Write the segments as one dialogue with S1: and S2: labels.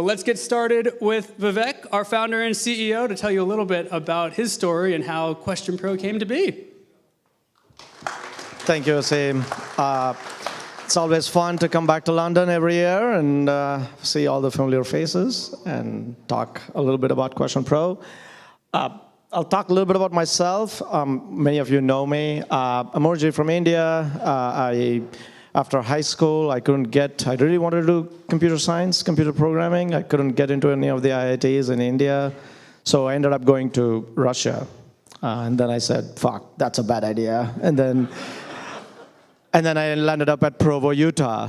S1: let's get started with Vivek, our founder and CEO, to tell you a little bit about his story and how Question Pro came to be.
S2: Thank you, Asim. It's always fun to come back to London every year and see all the familiar faces and talk a little bit about Question Pro. I'll talk a little bit about myself. Many of you know me. I'm originally from India. After high school, I really wanted to do computer science, computer programming. I couldn't get into any of the IITs in India, so I ended up going to Russia. And then I said, fuck, that's a bad idea. And then I landed up at Provo, Utah.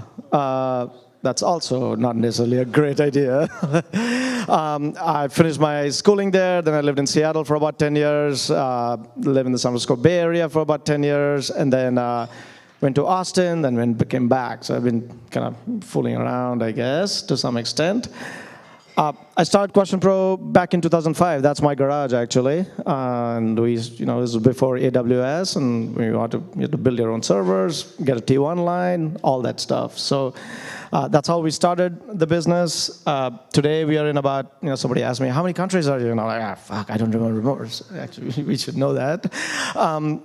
S2: That's also not necessarily a great idea. I finished my schooling there, then I lived in Seattle for about 10 years, lived in the San Francisco Bay Area for about 10 years, and then went to Austin, then came back. So I've been kind of fooling around, I guess, to some extent. I started Question Pro back in 2005. That's my garage, actually. And this was before AWS, and you had to build your own servers, get a T1 line, all that stuff. So that's how we started the business. Today we are in about, somebody asked me, how many countries are you in? I'm like, fuck, I don't remember. Actually, we should know that.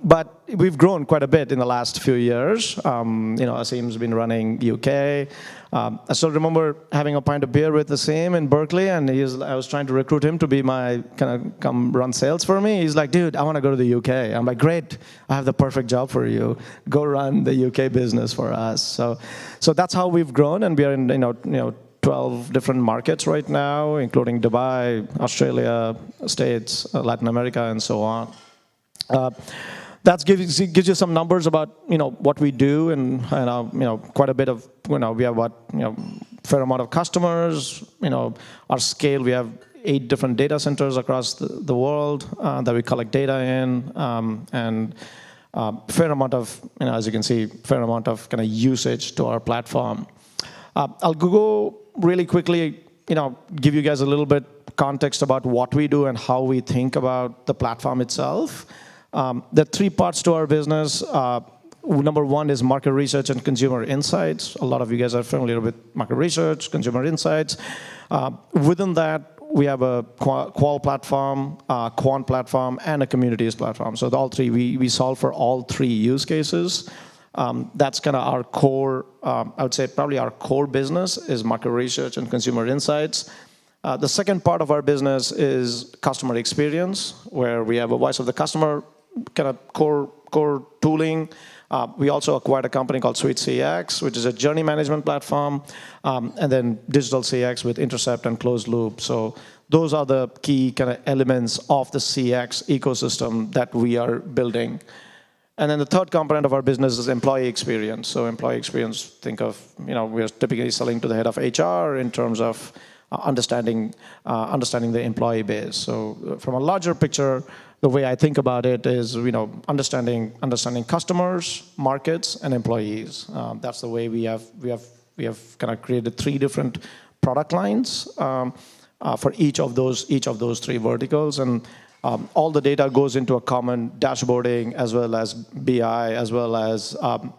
S2: But we've grown quite a bit in the last few years. Asim's been running UK. I still remember having a pint of beer with Asim in Berkeley, and I was trying to recruit him to be my come run sales for me. He's like, dude, I want to go to the UK. I'm like, great, I have the perfect job for you. Go run the UK business for us. So that's how we've grown, and we are in 12 different markets right now, including Dubai, Australia, States, Latin America, and so on. That gives you some numbers about what we do, and quite a bit of we have about fair amount of customers. Our scale, we have 8 different data centers across the world that we collect data in, and fair amount of as you can see, fair amount of kind of usage to our platform. I'll go really quickly, give you guys a little bit context about what we do and how we think about the platform itself. There are 3 parts to our business. Number 1 is market research and consumer insights. A lot of you guys are familiar with market research, consumer insights. Within that, we have a qual platform, quant platform, and a communities platform. So all 3, we solve for all 3 use cases. That's kind of our core, I would say probably our core business is market research and consumer insights. The second part of our business is customer experience, where we have a voice of the customer kind of core tooling. We also acquired a company called SuiteCX, which is a journey management platform, and then digital CX with Intercept and closed loop. So those are the key kind of elements of the CX ecosystem that we are building. And then the third component of our business is employee experience. So employee experience, think of, we're typically selling to the head of HR in terms of understanding the employee base. So from a larger picture, the way I think about it is, understanding customers, markets, and employees. That's the way we have kind of created 3 different product lines for each of those 3 verticals, and all the data goes into a common dashboarding as well as BI as well as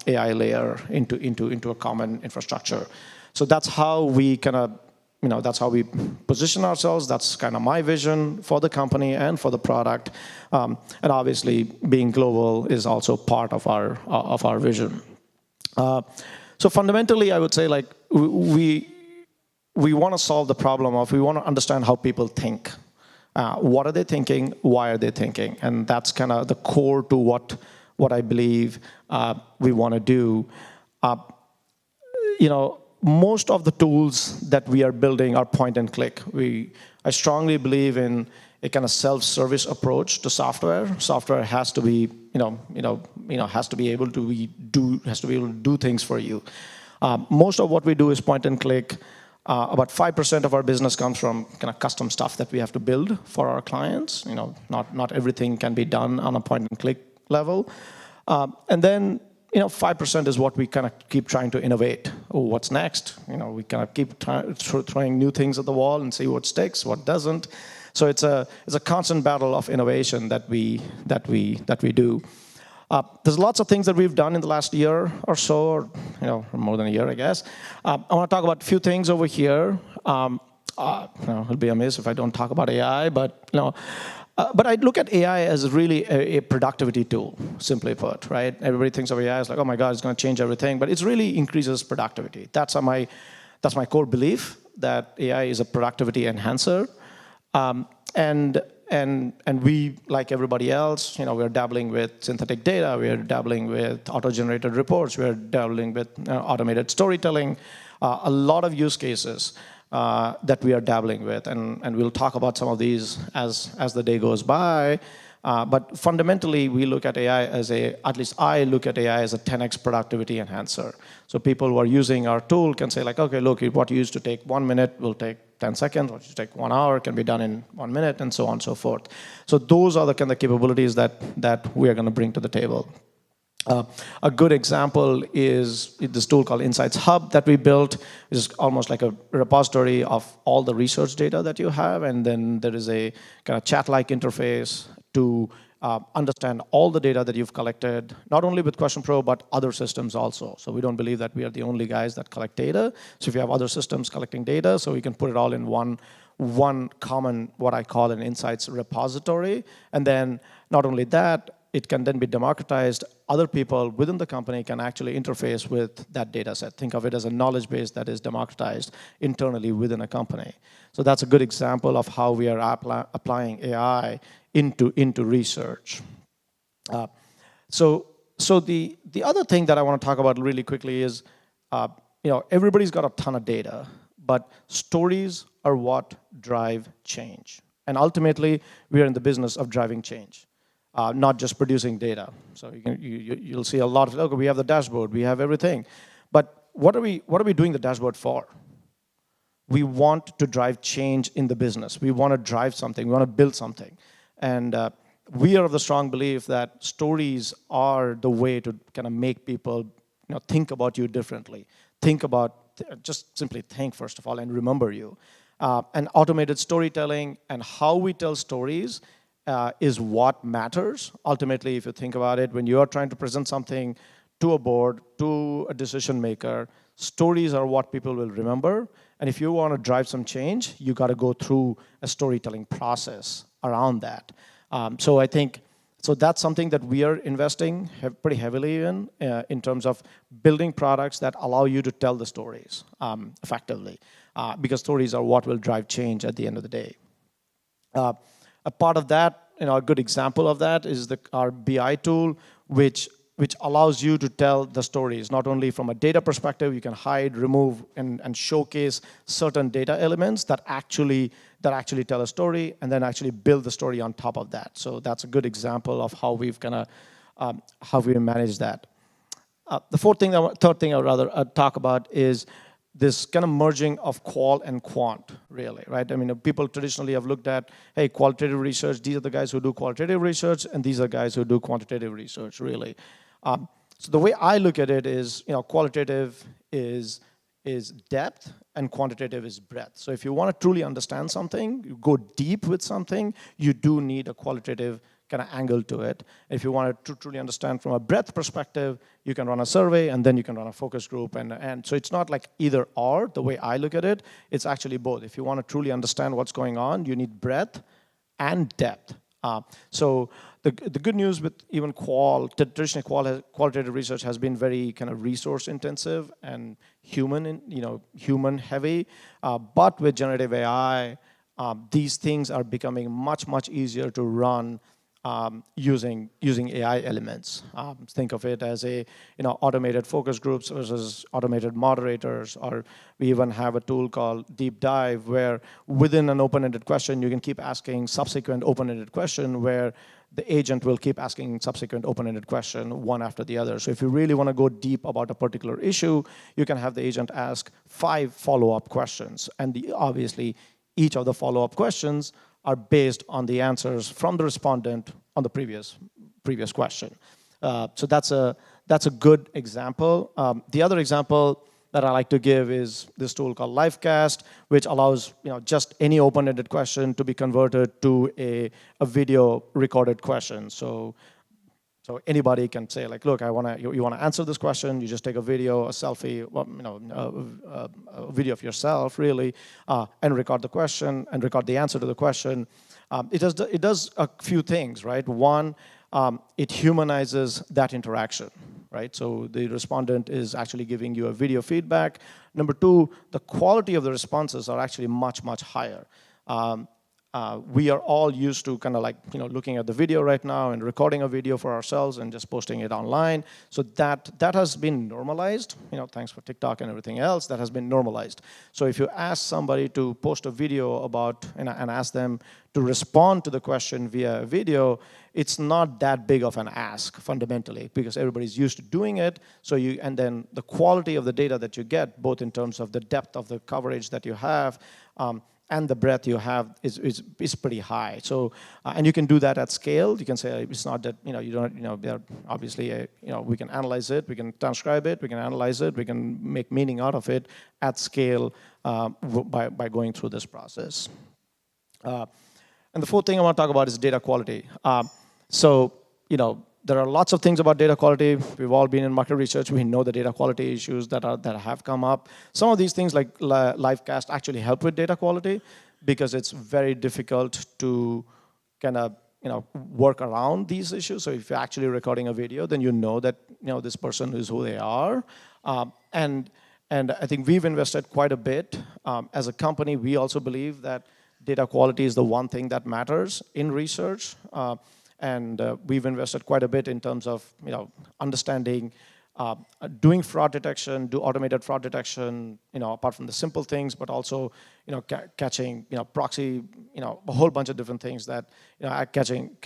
S2: AI layer into a common infrastructure. So that's how we kind of that's how we position ourselves. That's kind of my vision for the company and for the product. And obviously, being global is also part of our vision. So fundamentally, I would say we want to solve the problem of we want to understand how people think. What are they thinking? Why are they thinking? And that's kind of the core to what I believe we want to do. Most of the tools that we are building are point and click. I strongly believe in a kind of self-service approach to software. Software has to be, has to be able to do things for you. Most of what we do is point and click. About 5% of our business comes from kind of custom stuff that we have to build for our clients. Not everything can be done on a point and click level. And then 5% is what we kind of keep trying to innovate. Oh, what's next? We kind of keep throwing new things at the wall and see what sticks, what doesn't. So it's a constant battle of innovation that we do. There's lots of things that we've done in the last year or so, or more than a year, I guess. I want to talk about a few things over here. I'll be amazed if I don't talk about AI, but but I look at AI as really a productivity tool, simply put, right? Everybody thinks of AI as like, oh my God, it's going to change everything, but it really increases productivity. That's my core belief, that AI is a productivity enhancer. And we, like everybody else, we're dabbling with synthetic data, we're dabbling with auto-generated reports, we're dabbling with automated storytelling, a lot of use cases that we are dabbling with, and we'll talk about some of these as the day goes by. But fundamentally, we look at AI at least I look at AI as a 10x productivity enhancer. So people who are using our tool can say like, okay, look, what used to take 1 minute will take 10 seconds, what used to take 1 hour can be done in 1 minute, and so on and so forth. So those are the kind of capabilities that we are going to bring to the table. A good example is this tool called Insights Hub that we built. It's almost like a repository of all the research data that you have, and then there is a kind of chat-like interface to understand all the data that you've collected, not only with QuestionPro, but other systems also. So we don't believe that we are the only guys that collect data. So if you have other systems collecting data, so we can put it all in one common, what I call an insights repository. And then not only that, it can then be democratized. Other people within the company can actually interface with that data set. Think of it as a knowledge base that is democratized internally within a company. So that's a good example of how we are applying AI into research. So the other thing that I want to talk about really quickly is, everybody's got a ton of data, but stories are what drive change. And ultimately, we are in the business of driving change. Not just producing data. So you'll see a lot of, okay, we have the dashboard, we have everything. But what are we doing the dashboard for? We want to drive change in the business. We want to drive something, we want to build something. And we are of the strong belief that stories are the way to kind of make people think about you differently. Just simply think, first of all, and remember you. And automated storytelling and how we tell stories is what matters. Ultimately, if you think about it, when you are trying to present something to a board, to a decision maker, stories are what people will remember. And if you want to drive some change, you got to go through a storytelling process around that. So I think, that's something that we are investing pretty heavily in terms of building products that allow you to tell the stories effectively, because stories are what will drive change at the end of the day. A part of that, a good example of that is our BI tool, which allows you to tell the stories, not only from a data perspective, you can hide, remove, and showcase certain data elements that actually tell a story, and then actually build the story on top of that. So that's a good example of how we've how we manage that. The third thing I would rather talk about is this kind of merging of qual and quant, really, right? I mean, people traditionally have looked at, hey, qualitative research, these are the guys who do qualitative research, and these are guys who do quantitative research, really. So the way I look at it is, qualitative is depth, and quantitative is breadth. So if you want to truly understand something, you go deep with something, you do need a qualitative kind of angle to it. If you want to truly understand from a breadth perspective, you can run a survey, and then you can run a focus group. And so it's not like either or, the way I look at it. It's actually both. If you want to truly understand what's going on, you need breadth and depth. So the good news with even traditional qualitative research has been very kind of resource intensive and human heavy. But with generative AI, these things are becoming much, much easier to run using AI elements. Think of it as automated focus groups versus automated moderators, or we even have a tool called Deep Dive, where within an open-ended question, you can keep asking subsequent open-ended question, where the agent will keep asking subsequent open-ended question one after the other. So if you really want to go deep about a particular issue, you can have the agent ask 5 follow-up questions. And obviously, each of the follow-up questions are based on the answers from the respondent on the previous question. So that's a good example. The other example that I like to give is this tool called Livecast, which allows just any open-ended question to be converted to a video recorded question. So So anybody can say, like, look, you want to answer this question, you just take a video, a selfie, well, a video of yourself, really, and record the question, and record the answer to the question. It does a few things, right? One, it humanizes that interaction, right? So the respondent is actually giving you a video feedback. Number two, the quality of the responses are actually much, much higher. We are all used to kind of like, looking at the video right now and recording a video for ourselves and just posting it online. So that has been normalized, thanks for TikTok and everything else, that has been normalized. So if you ask somebody to post a video about, and ask them to respond to the question via video, it's not that big of an ask fundamentally, because everybody's used to doing it. So and then the quality of the data that you get, both in terms of the depth of the coverage that you have, and the breadth you have is pretty high. So, and you can do that at scale. You can say it's not that, you don't, they're obviously, we can analyze it, we can transcribe it, we can analyze it, we can make meaning out of it at scale by going through this process. And the fourth thing I want to talk about is data quality. There are lots of things about data quality. We've all been in market research. We know the data quality issues that have come up. Some of these things like Livecast actually help with data quality because it's very difficult to kind of work around these issues. So if you're actually recording a video, then you know that this person is who they are. And I think we've invested quite a bit. As a company, we also believe that data quality is the one thing that matters in research. And we've invested quite a bit in terms of understanding, doing fraud detection, do automated fraud detection, apart from the simple things, but also catching proxy, a whole bunch of different things that catching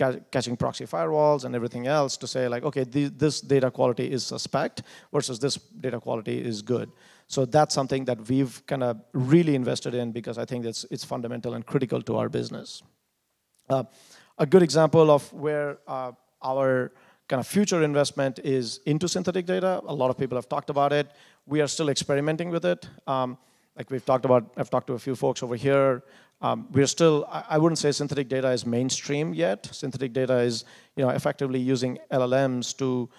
S2: proxy firewalls and everything else to say like, okay, this data quality is suspect versus this data quality is good. So that's something that we've kind of really invested in because I think it's fundamental and critical to our business. A good example of where our kind of future investment is into synthetic data. A lot of people have talked about it. We are still experimenting with it. Like we've talked about, I've talked to a few folks over here. We're still, I wouldn't say synthetic data is mainstream yet. Synthetic data is, effectively using LLMs to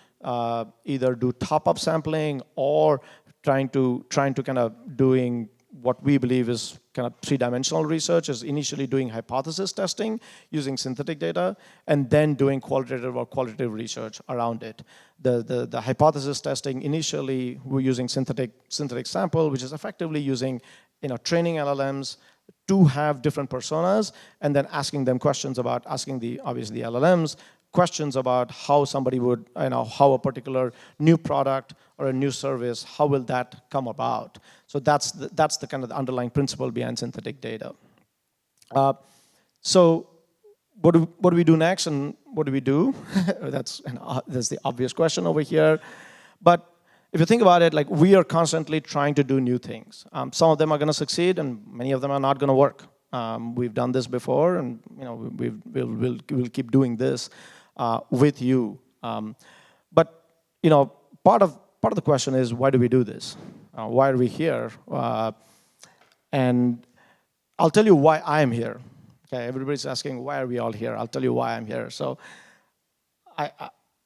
S2: either do top-up sampling or trying to kind of doing what we believe is kind of three-dimensional research, is initially doing hypothesis testing using synthetic data, and then doing qualitative or qualitative research around it. The hypothesis testing, initially, we're using synthetic sample, which is effectively using training LLMs to have different personas, and then asking them questions about, obviously the LLMs, questions about how somebody would, how a particular new product or a new service, how will that come about? So that's the kind of the underlying principle behind synthetic data. So what do we do next, and what do we do? That's the obvious question over here. But if you think about it, like we are constantly trying to do new things. Some of them are going to succeed, and many of them are not going to work. We've done this before, and we'll keep doing this with you. But part of the question is, why do we do this? Why are we here? And I'll tell you why I'm here. Okay, everybody's asking, why are we all here? I'll tell you why I'm here. So,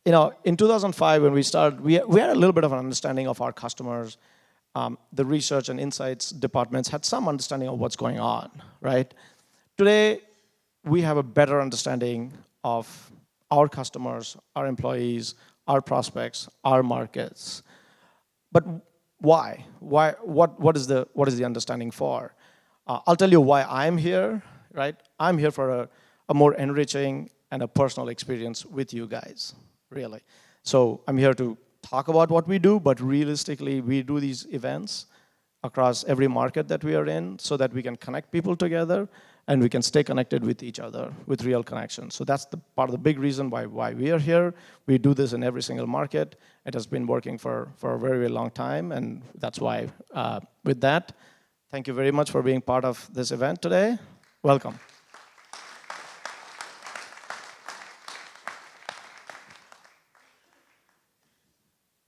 S2: in 2005 when we started, we had a little bit of an understanding of our customers. The research and insights departments had some understanding of what's going on, right? Today, we have a better understanding of our customers, our employees, our prospects, our markets. But why? What is the understanding for? I'll tell you why I'm here, right? I'm here for a more enriching and a personal experience with you guys, really. So I'm here to talk about what we do, but realistically, we do these events across every market that we are in so that we can connect people together and we can stay connected with each other with real connections. So that's the part of the big reason why we are here. We do this in every single market. It has been working for a very, very long time, and that's why, with that, thank you very much for being part of this event today. Welcome.